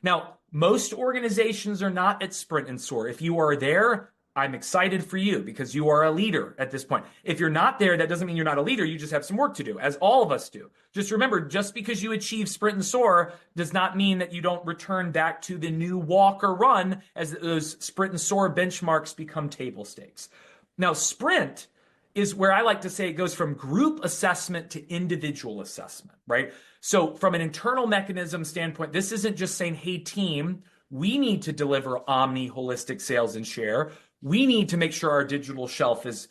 Now, most organizations are not at Sprint and Soar. If you are there, I'm excited for you because you are a leader at this point. If you're not there, that doesn't mean you're not a leader. You just have some work to do, as all of us do. Just remember, just because you achieve Sprint and Soar does not mean that you don't return back to the new walk or run as those Sprint and Soar benchmarks become table stakes. Now, Sprint is where I like to say it goes from group assessment to individual assessment, right? So from an internal mechanism standpoint, this isn't just saying, hey, team, we need to deliver omni holistic sales and share. We need to make sure our digital shelf is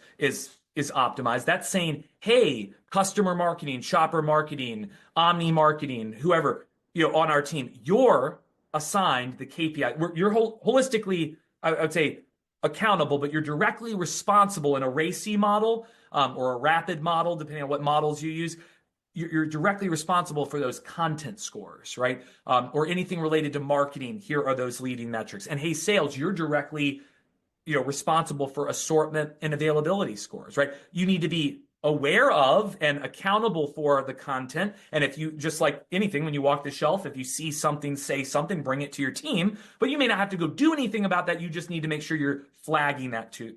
optimized. That's saying, hey, customer marketing, shopper marketing, omni marketing, whoever, on our team, you're assigned the KPI. You're holistically, I would say, accountable, but you're directly responsible in a RACI model or a rapid model, depending on what models you use. You're directly responsible for those content scores, right? Or anything related to marketing. Here are those leading metrics. And hey, sales, you're directly responsible for assortment and availability scores, right? You need to be aware of and accountable for the content. And if you, just like anything, when you walk the shelf, if you see something, say something, bring it to your team, but you may not have to go do anything about that. You just need to make sure you're flagging that to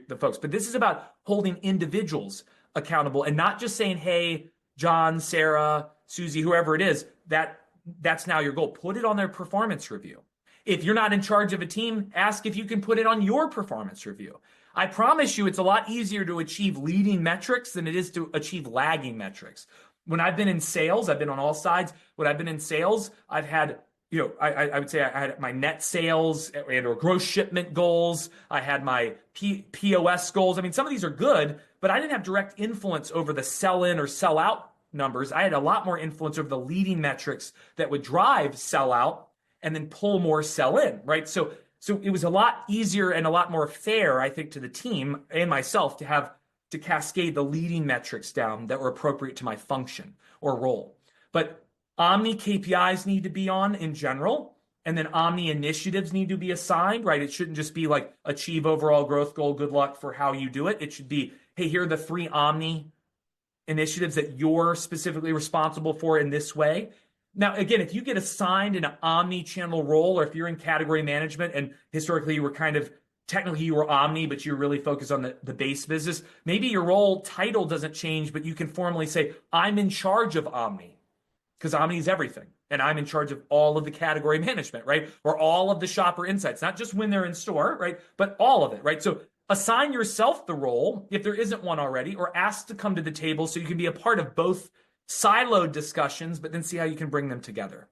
the folks. But this is about holding individuals accountable and not just saying, hey, John, Sarah, Susie, whoever it is, that's now your goal. Put it on their performance review. If you're not in charge of a team, ask if you can put it on your performance review. I promise you it's a lot easier to achieve leading metrics than it is to achieve lagging metrics. When I've been in sales, I've been on all sides. When I've been in sales, I've had, I would say I had my net sales and or gross shipment goals. I had my POS goals. I mean, some of these are good, but I didn't have direct influence over the sell-in or sell-out numbers. I had a lot more influence over the leading metrics that would drive sell-out and then pull more sell-in, right? So it was a lot easier and a lot more fair, I think, to the team and myself to cascade the leading metrics down that were appropriate to my function or role. But Omni KPIs need to be on in general, and then Omni initiatives need to be assigned, right? It shouldn't just be like achieve overall growth goal, good luck for how you do it. It should be, hey, here are the 3 Omni initiatives that you're specifically responsible for in this way. Now, again, if you get assigned an omni-channel role, or if you're in category management and historically you were technically you were omni, but you're really focused on the base business, maybe your role title doesn't change, but you can formally say, I'm in charge of omni, because omni is everything. And I'm in charge of all of the category management, right? Or all of the shopper insights, not just when they're in store, right? But all of it, right? So assign yourself the role if there isn't one already, or ask to come to the table so you can be a part of both siloed discussions, but then see how you can bring them together.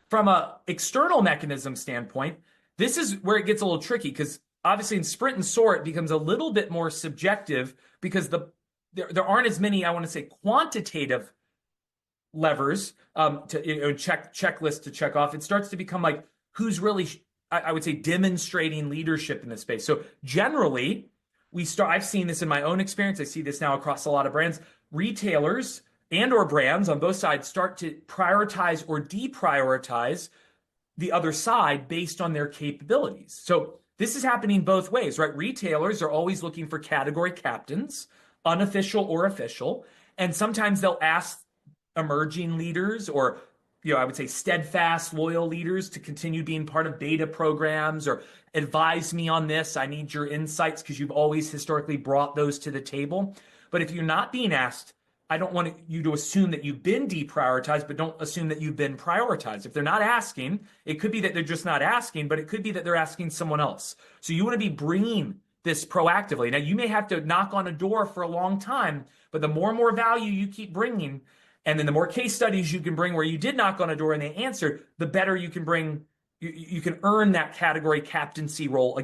From an external mechanism standpoint, this is where it gets a little tricky, because obviously in Sprint and Soar, it becomes a little bit more subjective because there aren't as many, I want to say, quantitative levers to checklists to check off. It starts to become like who's really, I would say, demonstrating leadership in this space. So generally, I've seen this in my own experience. I see this now across a lot of brands. Retailers and or brands on both sides start to prioritize or deprioritize the other side based on their capabilities. So this is happening both ways, right? Retailers are always looking for category captains, unofficial or official, and sometimes they'll ask emerging leaders or I would say steadfast, loyal leaders to continue being part of beta programs or advise me on this. I need your insights because you've always historically brought those to the table. But if you're not being asked, I don't want you to assume that you've been deprioritized, but don't assume that you've been prioritized. If they're not asking, it could be that they're just not asking, but it could be that they're asking someone else. So you want to be bringing this proactively. Now, you may have to knock on a door for a long time, but the more and more value you keep bringing, and then the more case studies you can bring where you did knock on a door and they answered, the better you can bring, you can earn that category captaincy role.